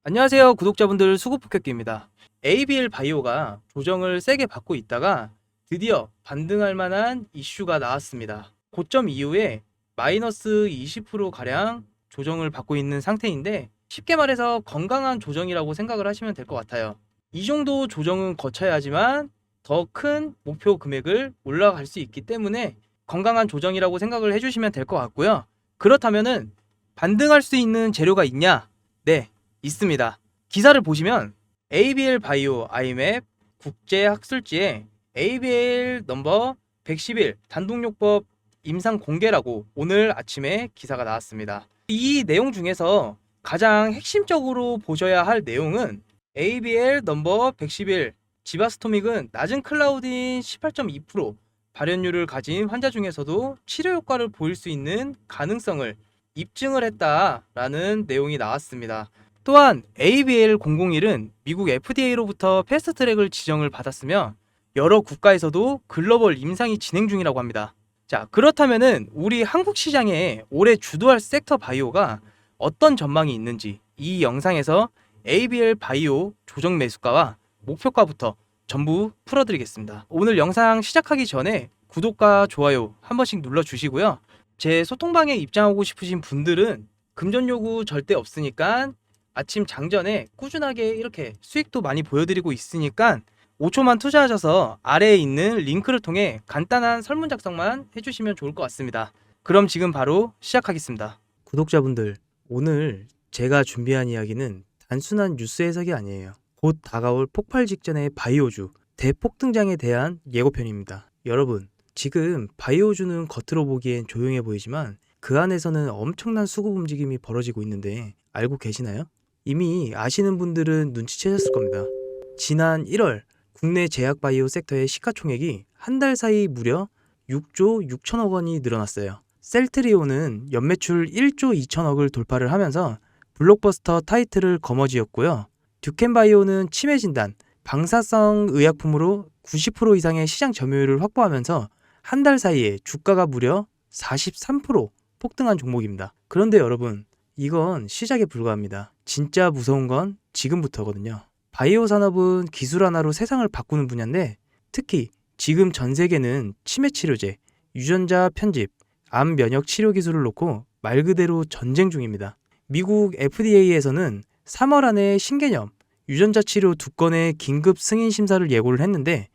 안녕하세요 구독자분들, 수급폭격기입니다. ABL 바이오가 조정을 세게 받고 있다가 드디어 반등할 만한 이슈가 나왔습니다. 고점 이후에 마이너스 20%가량 조정을 받고 있는 상태인데, 쉽게 말해서 건강한 조정이라고 생각을 하시면 될 것 같아요. 이 정도 조정은 거쳐야지만 더 큰 목표 금액을 올라갈 수 있기 때문에 건강한 조정이라고 생각을 해주시면 될 것 같고요. 그렇다면은 반등할 수 있는 재료가 있냐? 네, 있습니다. 기사를 보시면 ABL 바이오 IMF 국제학술지에 ABL 넘버 111 단독요법 임상 공개라고 오늘 아침에 기사가 나왔습니다. 이 내용 중에서 가장 핵심적으로 보셔야 할 내용은 ABL 넘버 111 지바스토믹은 낮은 클라우딘 18.2% 발현율을 가진 환자 중에서도 치료 효과를 보일 수 있는 가능성을 입증을 했다라는 내용이 나왔습니다. 또한 ABL001은 미국 FDA로부터 패스트트랙을 지정을 받았으며 여러 국가에서도 글로벌 임상이 진행 중이라고 합니다. 자, 그렇다면은 우리 한국 시장에 올해 주도할 섹터 바이오가 어떤 전망이 있는지 이 영상에서 ABL 바이오 조정 매수가와 목표가부터 전부 풀어드리겠습니다. 오늘 영상 시작하기 전에 구독과 좋아요 한 번씩 눌러주시고요. 제 소통방에 입장하고 싶으신 분들은 금전 요구 절대 없으니까 아침 장전에 꾸준하게 이렇게 수익도 많이 보여드리고 있으니까 5초만 투자하셔서 아래에 있는 링크를 통해 간단한 설문 작성만 해주시면 좋을 것 같습니다. 그럼 지금 바로 시작하겠습니다. 구독자분들, 오늘 제가 준비한 이야기는 단순한 뉴스 해석이 아니에요. 곧 다가올 폭발 직전의 바이오주 대폭등장에 대한 예고편입니다. 여러분, 지금 바이오주는 겉으로 보기엔 조용해 보이지만 그 안에서는 엄청난 수급 움직임이 벌어지고 있는데 알고 계시나요? 이미 아시는 분들은 눈치채셨을 겁니다. 지난 1월 국내 제약 바이오 섹터의 시가총액이 한 달 사이 무려 6조 6천억 원이 늘어났어요. 셀트리온은 연매출 1조 2천억을 돌파를 하면서 블록버스터 타이틀을 거머쥐었고요. 듀켄바이오는 치매 진단, 방사성 의약품으로 90% 이상의 시장 점유율을 확보하면서 한 달 사이에 주가가 무려 43% 폭등한 종목입니다. 그런데 여러분, 이건 시작에 불과합니다. 진짜 무서운 건 지금부터거든요. 바이오 산업은 기술 하나로 세상을 바꾸는 분야인데, 특히 지금 전 세계는 치매 치료제, 유전자 편집, 암 면역 치료 기술을 놓고 말 그대로 전쟁 중입니다. 미국 FDA에서는 3월 안에 신개념 유전자 치료 2건의 긴급 승인 심사를 예고를 했는데,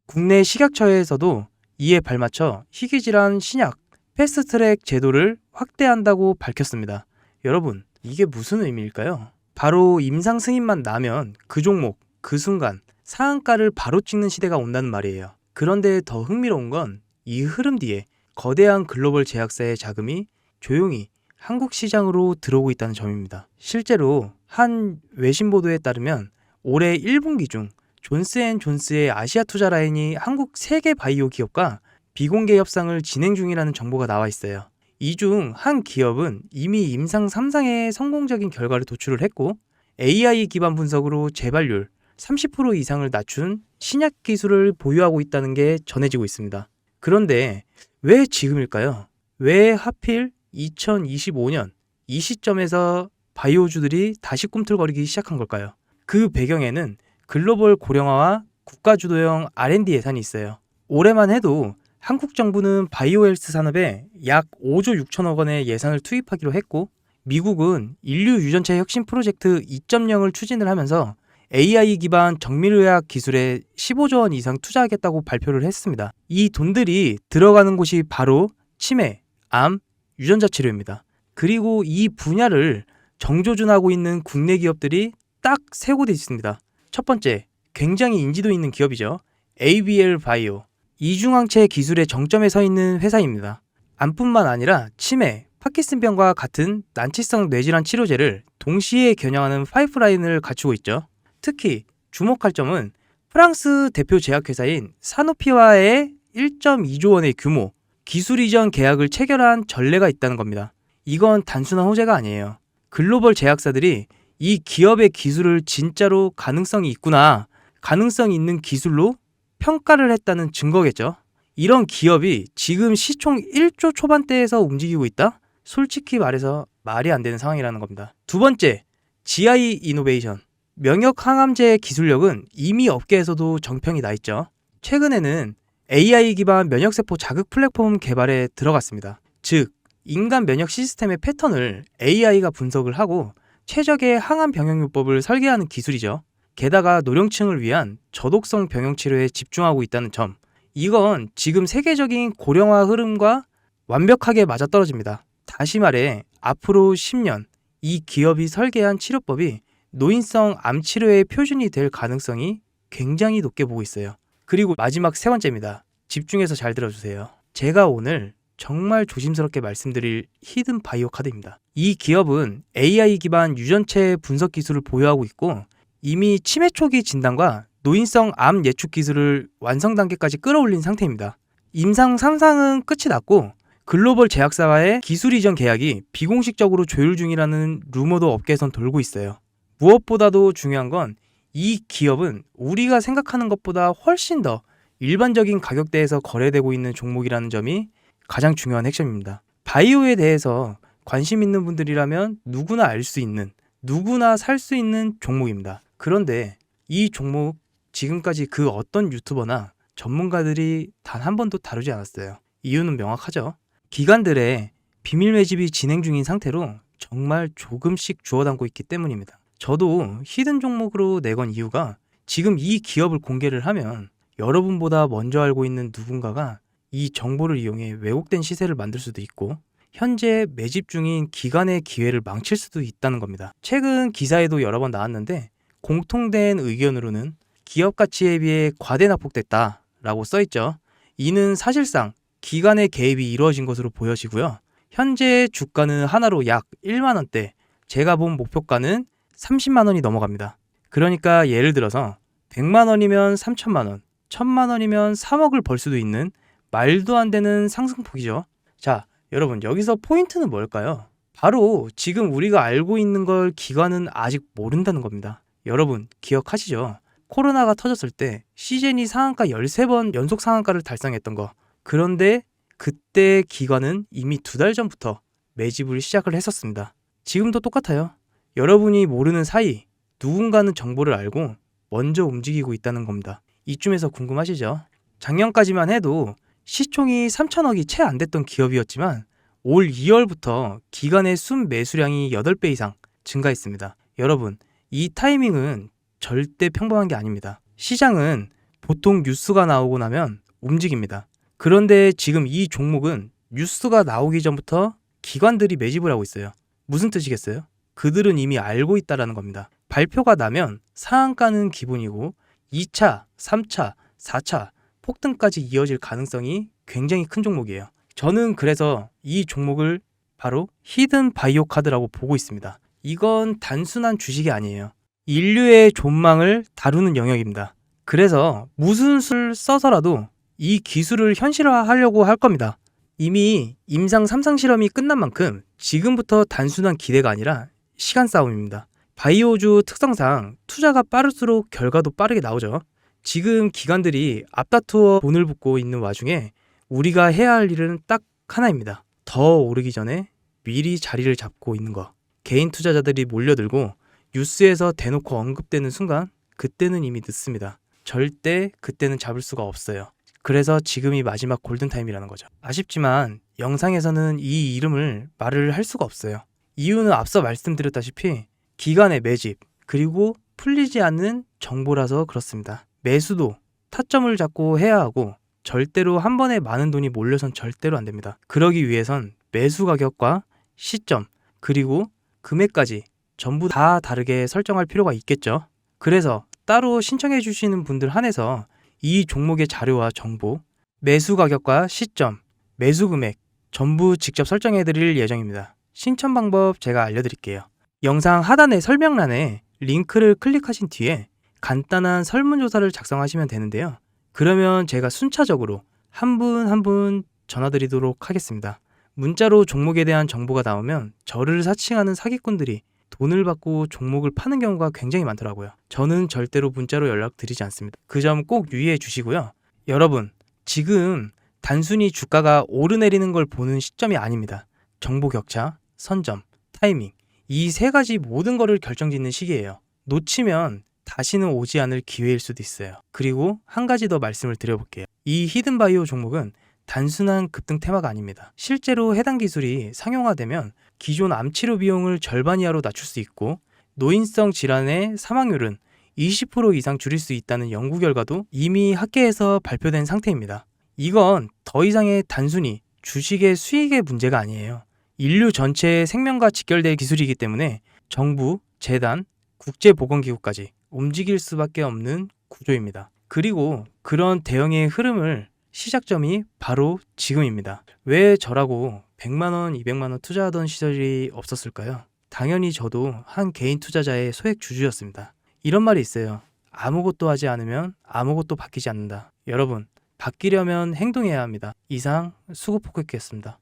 국내 식약처에서도 이에 발맞춰 희귀질환 신약 패스트트랙 제도를 확대한다고 밝혔습니다. 여러분, 이게 무슨 의미일까요? 바로 임상 승인만 나면 그 종목, 그 순간 상한가를 바로 찍는 시대가 온다는 말이에요. 그런데 더 흥미로운 건 이 흐름 뒤에 거대한 글로벌 제약사의 자금이 조용히 한국 시장으로 들어오고 있다는 점입니다. 실제로 한 외신 보도에 따르면 올해 1분기 중 존스앤존스의 아시아 투자 라인이 한국 3개 바이오 기업과 비공개 협상을 진행 중이라는 정보가 나와 있어요. 이 중 한 기업은 이미 임상 3상의 성공적인 결과를 도출을 했고, AI 기반 분석으로 재발률 30% 이상을 낮춘 신약 기술을 보유하고 있다는 게 전해지고 있습니다. 그런데 왜 지금일까요? 왜 하필 2025년 이 시점에서 바이오주들이 다시 꿈틀거리기 시작한 걸까요? 그 배경에는 글로벌 고령화와 국가주도형 R&D 예산이 있어요. 올해만 해도 한국 정부는 바이오 헬스 산업에 약 5조 6천억 원의 예산을 투입하기로 했고, 미국은 인류 유전체 혁신 프로젝트 2.0을 추진을 하면서 AI 기반 정밀의학 기술에 15조 원 이상 투자하겠다고 발표를 했습니다. 이 돈들이 들어가는 곳이 바로 치매, 암, 유전자 치료입니다. 그리고 이 분야를 정조준하고 있는 국내 기업들이 딱 3곳에 있습니다. 첫 번째, 굉장히 인지도 있는 기업이죠. ABL 바이오. 이중항체 기술의 정점에 서 있는 회사입니다. 암뿐만 아니라 치매, 파킨슨병과 같은 난치성 뇌질환 치료제를 동시에 겨냥하는 파이프라인을 갖추고 있죠. 특히 주목할 점은 프랑스 대표 제약회사인 사노피와의 1.2조 원의 규모, 기술 이전 계약을 체결한 전례가 있다는 겁니다. 이건 단순한 호재가 아니에요. 글로벌 제약사들이 이 기업의 기술을 진짜로 가능성이 있구나, 가능성이 있는 기술로 평가를 했다는 증거겠죠. 이런 기업이 지금 시총 1조 초반대에서 움직이고 있다? 솔직히 말해서 말이 안 되는 상황이라는 겁니다. 두 번째, GI 이노베이션. 면역 항암제 기술력은 이미 업계에서도 정평이 나 있죠. 최근에는 AI 기반 면역세포 자극 플랫폼 개발에 들어갔습니다. 즉, 인간 면역 시스템의 패턴을 AI가 분석을 하고 최적의 항암 병용요법을 설계하는 기술이죠. 게다가 노령층을 위한 저독성 병용 치료에 집중하고 있다는 점. 이건 지금 세계적인 고령화 흐름과 완벽하게 맞아떨어집니다. 다시 말해, 앞으로 10년 이 기업이 설계한 치료법이 노인성 암 치료의 표준이 될 가능성이 굉장히 높게 보고 있어요. 그리고 마지막 세 번째입니다. 집중해서 잘 들어주세요. 제가 오늘 정말 조심스럽게 말씀드릴 히든 바이오 카드입니다. 이 기업은 AI 기반 유전체 분석 기술을 보유하고 있고 이미 치매 초기 진단과 노인성 암 예측 기술을 완성 단계까지 끌어올린 상태입니다. 임상 3상은 끝이 났고 글로벌 제약사와의 기술 이전 계약이 비공식적으로 조율 중이라는 루머도 업계에선 돌고 있어요. 무엇보다도 중요한 건 이 기업은 우리가 생각하는 것보다 훨씬 더 일반적인 가격대에서 거래되고 있는 종목이라는 점이 가장 중요한 핵심입니다. 바이오에 대해서 관심 있는 분들이라면 누구나 알 수 있는, 누구나 살 수 있는 종목입니다. 그런데 이 종목 지금까지 그 어떤 유튜버나 전문가들이 단 한 번도 다루지 않았어요. 이유는 명확하죠. 기관들의 비밀 매집이 진행 중인 상태로 정말 조금씩 주워 담고 있기 때문입니다. 저도 히든 종목으로 내건 이유가 지금 이 기업을 공개를 하면 여러분보다 먼저 알고 있는 누군가가 이 정보를 이용해 왜곡된 시세를 만들 수도 있고 현재 매집 중인 기관의 기회를 망칠 수도 있다는 겁니다. 최근 기사에도 여러 번 나왔는데 공통된 의견으로는 기업 가치에 비해 과대 납폭됐다라고 써있죠. 이는 사실상 기관의 개입이 이루어진 것으로 보여지고요. 현재 주가는 하나로 약 1만 원대, 제가 본 목표가는 30만 원이 넘어갑니다. 그러니까 예를 들어서 100만 원이면 3천만 원, 1000만 원이면 3억을 벌 수도 있는 말도 안 되는 상승폭이죠. 자, 여러분 여기서 포인트는 뭘까요? 바로 지금 우리가 알고 있는 걸 기관은 아직 모른다는 겁니다. 여러분 기억하시죠? 코로나가 터졌을 때 시젠이 상한가 13번 연속 상한가를 달성했던 거. 그런데 그때 기관은 이미 2달 전부터 매집을 시작을 했었습니다. 지금도 똑같아요. 여러분이 모르는 사이 누군가는 정보를 알고 먼저 움직이고 있다는 겁니다. 이쯤에서 궁금하시죠? 작년까지만 해도 시총이 3천억이 채 안 됐던 기업이었지만 올 2월부터 기관의 순 매수량이 8배 이상 증가했습니다. 여러분, 이 타이밍은 절대 평범한 게 아닙니다. 시장은 보통 뉴스가 나오고 나면 움직입니다. 그런데 지금 이 종목은 뉴스가 나오기 전부터 기관들이 매집을 하고 있어요. 무슨 뜻이겠어요? 그들은 이미 알고 있다라는 겁니다. 발표가 나면 상한가는 기본이고 2차, 3차, 4차 폭등까지 이어질 가능성이 굉장히 큰 종목이에요. 저는 그래서 이 종목을 바로 히든 바이오 카드라고 보고 있습니다. 이건 단순한 주식이 아니에요. 인류의 존망을 다루는 영역입니다. 그래서 무슨 수를 써서라도 이 기술을 현실화하려고 할 겁니다. 이미 임상 3상 실험이 끝난 만큼 지금부터 단순한 기대가 아니라 시간 싸움입니다. 바이오주 특성상 투자가 빠를수록 결과도 빠르게 나오죠. 지금 기관들이 앞다투어 돈을 붓고 있는 와중에 우리가 해야 할 일은 딱 하나입니다. 더 오르기 전에 미리 자리를 잡고 있는 거. 개인 투자자들이 몰려들고 뉴스에서 대놓고 언급되는 순간 그때는 이미 늦습니다. 절대 그때는 잡을 수가 없어요. 그래서 지금이 마지막 골든타임이라는 거죠. 아쉽지만 영상에서는 이 이름을 말을 할 수가 없어요. 이유는 앞서 말씀드렸다시피 기관의 매집 그리고 풀리지 않는 정보라서 그렇습니다. 매수도 타점을 잡고 해야 하고 절대로 한 번에 많은 돈이 몰려선 절대로 안 됩니다. 그러기 위해선 매수 가격과 시점 그리고 금액까지 전부 다 다르게 설정할 필요가 있겠죠. 그래서 따로 신청해 주시는 분들 한해서 이 종목의 자료와 정보, 매수 가격과 시점, 매수 금액 전부 직접 설정해 드릴 예정입니다. 신청 방법 제가 알려드릴게요. 영상 하단의 설명란에 링크를 클릭하신 뒤에 간단한 설문조사를 작성하시면 되는데요. 그러면 제가 순차적으로 한 분 한 분 전화드리도록 하겠습니다. 문자로 종목에 대한 정보가 나오면 저를 사칭하는 사기꾼들이 돈을 받고 종목을 파는 경우가 굉장히 많더라고요. 저는 절대로 문자로 연락드리지 않습니다. 그 점 꼭 유의해 주시고요. 여러분, 지금 단순히 주가가 오르내리는 걸 보는 시점이 아닙니다. 정보 격차, 선점, 타이밍 이 세 가지 모든 거를 결정짓는 시기예요. 놓치면 다시는 오지 않을 기회일 수도 있어요. 그리고 한 가지 더 말씀을 드려볼게요. 이 히든바이오 종목은 단순한 급등 테마가 아닙니다. 실제로 해당 기술이 상용화되면 기존 암 치료 비용을 절반 이하로 낮출 수 있고 노인성 질환의 사망률은 20% 이상 줄일 수 있다는 연구 결과도 이미 학계에서 발표된 상태입니다. 이건 더 이상의 단순히 주식의 수익의 문제가 아니에요. 인류 전체의 생명과 직결될 기술이기 때문에 정부, 재단, 국제보건기구까지 움직일 수밖에 없는 구조입니다. 그리고 그런 대응의 흐름을 시작점이 바로 지금입니다. 왜 저라고 100만원, 200만원 투자하던 시절이 없었을까요? 당연히 저도 한 개인 투자자의 소액 주주였습니다. 이런 말이 있어요. 아무것도 하지 않으면 아무것도 바뀌지 않는다. 여러분, 바뀌려면 행동해야 합니다. 이상 수고포크였습니다.